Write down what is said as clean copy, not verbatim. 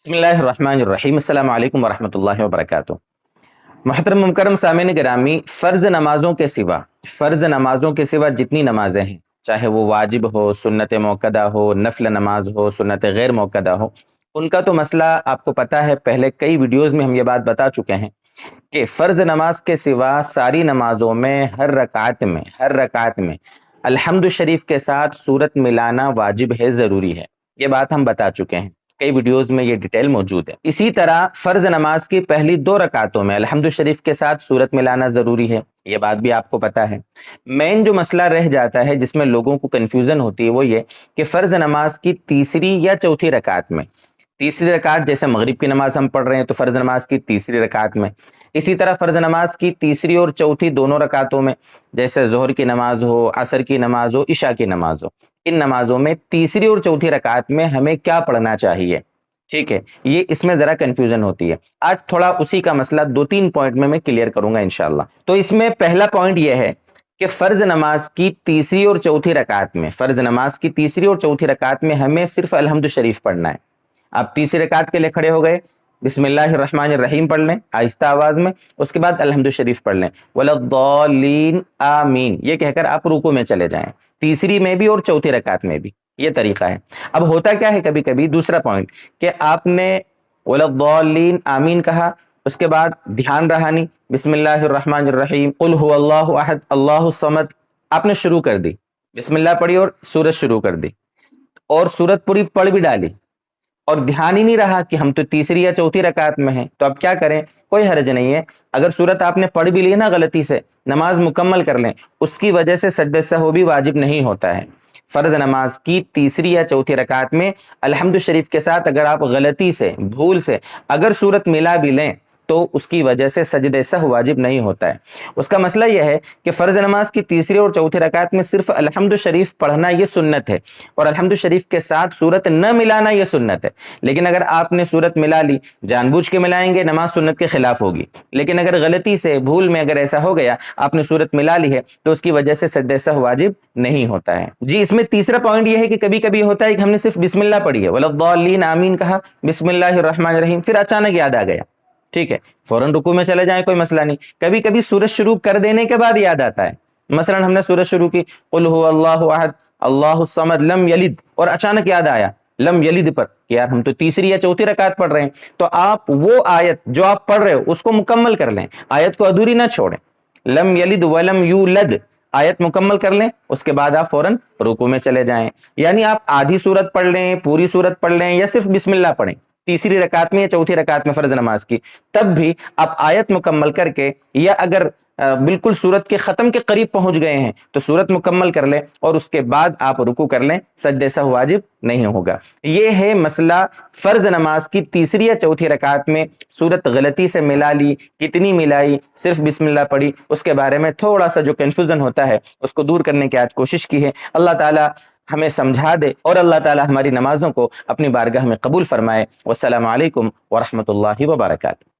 बिस्मिल्लाहिर्रहमानिर्रहीम। अस्सलाम वालेकुम वरहमतुल्लाहि वबरकातुहू। मोहतरम मुकर्रम सामीन गिरामी, फ़र्ज़ नमाज़ों के सिवा जितनी नमाज़ें हैं, चाहे वो वाजिब हो, सुन्नत मौक़दा हो, नफ़िल नमाज हो, सुन्नत गैर मौक़दा हो, उनका तो मसला आपको पता है। पहले कई वीडियोज़ में हम ये बात बता चुके हैं कि फ़र्ज़ नमाज के सिवा सारी नमाज़ों में हर रकात में अल्हम्दु शरीफ के साथ सूरत मिलाना वाजिब है, ज़रूरी है। ये बात हम बता चुके हैं, कई वीडियोज़ में ये डिटेल मौजूद है। इसी तरह फ़र्ज़ नमाज की पहली 2 रकातों में अल्हम्दु शरीफ के साथ सूरत मिलाना ज़रूरी है, ये बात भी आपको पता है। मेन जो मसला रह जाता है, जिसमें लोगों को कन्फ्यूज़न होती है, वो ये कि फ़र्ज़ नमाज की तीसरी या चौथी रकात में, तीसरी रकात जैसे मगरिब की नमाज हम पढ़ रहे हैं तो फ़र्ज़ नमाज की तीसरी रकात में, इसी तरह फ़र्ज़ नमाज की तीसरी और चौथी दोनों रकातों में, जैसे ज़ोहर की नमाज हो, असर की नमाज हो, इशा की नमाज हो, इन नमाजों में तीसरी और चौथी रकात में हमें क्या पढ़ना चाहिए, ठीक है। ये इसमें ज़रा कन्फ्यूज़न होती है। आज थोड़ा उसी का मसला 2-3 पॉइंट में मैं क्लियर करूंगा इंशाअल्लाह। तो इसमें पहला पॉइंट यह है कि फ़र्ज़ नमाज की तीसरी और चौथी रकात में, फ़र्ज़ नमाज की तीसरी और चौथी रकात में हमें सिर्फ अल्हम्दु शरीफ पढ़ना है। आप तीसरी रकात के लिए खड़े हो गए, बिस्मिल्लाहिर्रहमानिर्रहीम पढ़ लें आहिस्ता आवाज में, उसके बाद अल्हम्दु शरीफ पढ़ लें, वलद्दालीन आमीन ये कहकर आप रुकू में चले जाएं, तीसरी में भी और चौथी रकात में भी। ये तरीका है। अब होता क्या है कभी कभी, दूसरा पॉइंट, कि आपने वलद्दालीन आमीन कहा, उसके बाद ध्यान रहा नहीं, बिस्मिल्लाहिर्रहमानिर्रहीम कुल हुवल्लाहु अहद अल्लाहु समद आपने शुरू कर दी, बिस्मिल्लाह पढ़ी और सूरत शुरू कर दी, और सूरत पूरी पढ़ भी डाली, और ध्यान ही नहीं रहा कि हम तो तीसरी या चौथी रकात में हैं। तो अब क्या करें? कोई हर्ज नहीं है, अगर सूरत आपने पढ़ भी ली ना गलती से, नमाज मुकम्मल कर लें, उसकी वजह से सजदे सहवी भी वाजिब नहीं होता है। फर्ज नमाज की तीसरी या चौथी रकात में अल्हम्दु शरीफ के साथ अगर आप गलती से, भूल से अगर सूरत मिला भी लें तो उसकी वजह से सजदे सहव वाजिब नहीं होता है। उसका मसला यह है कि फ़र्ज़ नमाज की तीसरी और चौथी रकात में सिर्फ अल्हम्दु शरीफ पढ़ना ये सुन्नत है, और अल्हम्दु शरीफ के साथ सूरत न मिलाना ये सुन्नत है। लेकिन अगर आपने सूरत मिला ली, जानबूझ के मिलाएंगे, नमाज सुन्नत के खिलाफ होगी। लेकिन अगर गलती से, भूल में अगर ऐसा हो गया, आपने सूरत मिला ली है, तो उसकी वजह से सजदे सहव वाजिब नहीं होता है। जी, इसमें तीसरा पॉइंट यह है कि कभी कभी होता है कि हमने सिर्फ बिस्मिल्लाह पढ़ी है, वलद्दालीन आमीन कहा, बिस्मिल्लाहिर्रहमानिर्रहीम, फिर अचानक याद आ गया, ठीक है, फौरन रुकू में चले जाएं, कोई मसला नहीं। कभी कभी सूरत शुरू कर देने के बाद याद आता है, मसलन हमने सूरत शुरू की कुल हुवल्लाहु अहद अल्लाहु समद लम यलिद, और अचानक याद आया लम यलिद पर, यार हम तो तीसरी या चौथी रकात पढ़ रहे हैं, तो आप वो आयत जो आप पढ़ रहे हो उसको मुकम्मल कर लें, आयत को अधूरी ना छोड़ें। लम यलिद वलम यूलद आयत मुकम्मल कर लें, उसके बाद आप फौरन रुकू में चले जाएं। यानी आप आधी सूरत पढ़ लें, पूरी सूरत पढ़ लें, या सिर्फ बिस्मिल्लाह पढ़ें तीसरी रकात में या चौथी रकात में फर्ज नमाज की, तब भी आप आयत मुकम्मल करके, या अगर बिल्कुल सूरत के खत्म के करीब पहुंच गए हैं तो सूरत मुकम्मल कर लें और उसके बाद आप रुकू कर लें, सजदे सहव वाजिब नहीं होगा। ये है मसला फर्ज नमाज की तीसरी या चौथी रकात में सूरत गलती से मिला ली, कितनी मिलाई, सिर्फ बिस्मिल्लाह पढ़ी, उसके बारे में थोड़ा सा जो कंफ्यूजन होता है उसको दूर करने की आज कोशिश की है। अल्लाह ताला हमें समझा दे और अल्लाह ताला हमारी नमाजों को अपनी बारगाह में कबूल फरमाए। वस्सलामु अलैकुम वरहमतुल्लाहि वबरकातुहू।